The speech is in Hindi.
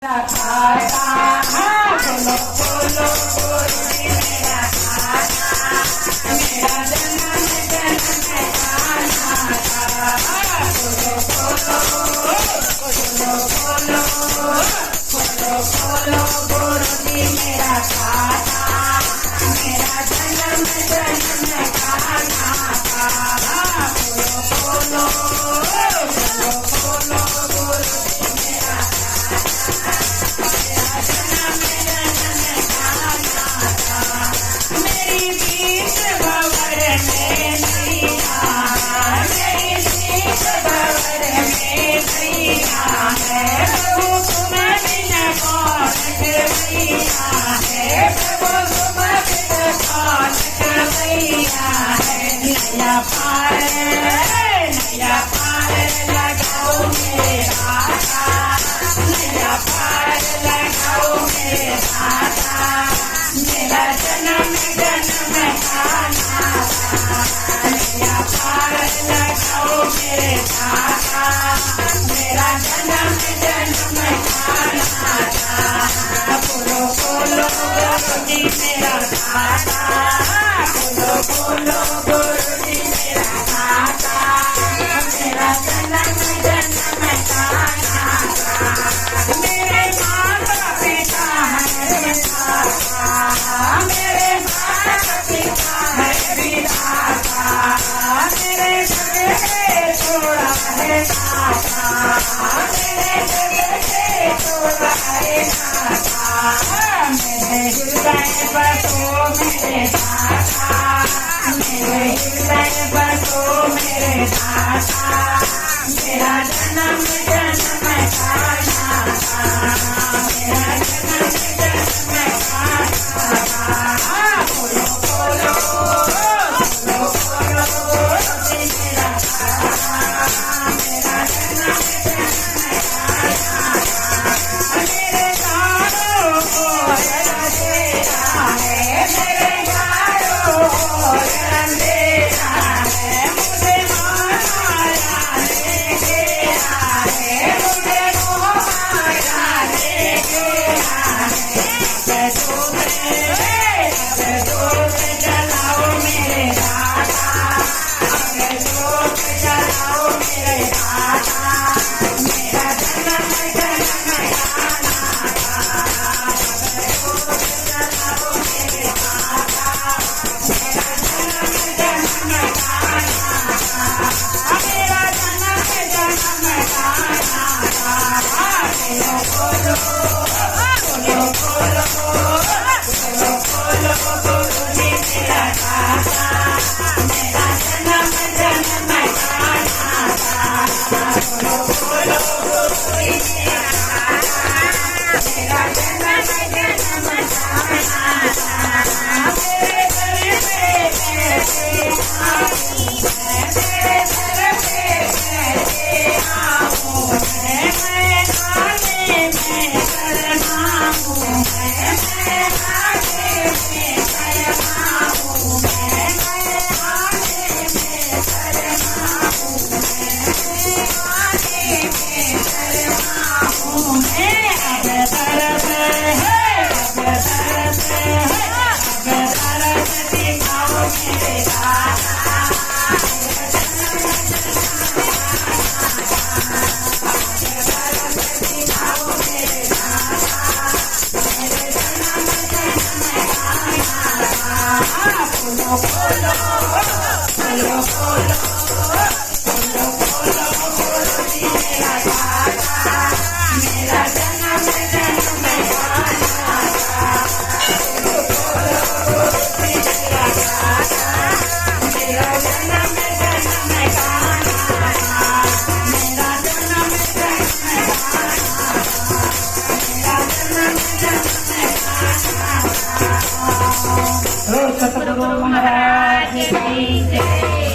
खाता बोलो बोलो गुरु जी मेरा खाता मेरा जन्म जन्म खाना था बोलो बोलो बोलो बोलो बोलो बोलो गुरु जी मेरा खाता मेरा जन्म जन्म खाना था बोलो बोलो बोलो बोलो गुरु जी मेरा मेरी बीच भंवर में नैया मेरी बीच भंवर में नैया है प्रभु तुम बिन कौन गवैया है प्रभु तुम बिन कौन गवैया है नया पार लगाओ मेरा नया पार लगाओ मेरा मेरा जन्म जन्म खाना नया पार लगाओ मेरे दाता मेरा जन्म जन्म खाना बोलो बोलो गुरु जी मेरा दाता बोलो बोलो गुरु जी मेरा दाता मेरा जन्म जन्म खाना मेरे माता पिता है मेरे माता पिता है विधाता मेरे घर से छोड़ा है नाता मेरे घर से छोड़ा है नाता मेरे हृदय बसो मेरे दाता मेरे हृदय बसो मेरे दाता मेरा जन्म जन्म खाना मेरा जन्म जन्म खाना बोलो बोलो बोलो बोलो मेरा मेरा जन्म जन्म खाना मेरे चारों ओर अंधेरा है मेरे चारों ओर अंधेरा है मुझे माया ले गया है मुझे माया ले गया है जोत जलाओ मेरे दाता जोत जलाओ मेरे दाता मेरा जन्म जन्म खाना जोत जलाओ मेरे दाता मेरा जन्म जन्म खाना मेरा जन्म जन्म खाना बोलो बोलो बोलो बोलो बोलो गुरु जी मेरा दाता मेरा जन्म जन्म खाना बोलो बोलो गुरु जी मेरा दाता मेरा जन्म जन्म खाना मेरे घर पे कैसे आऊं मेरे घर पे कैसे आऊं मैं खाने में करना हूँ मैं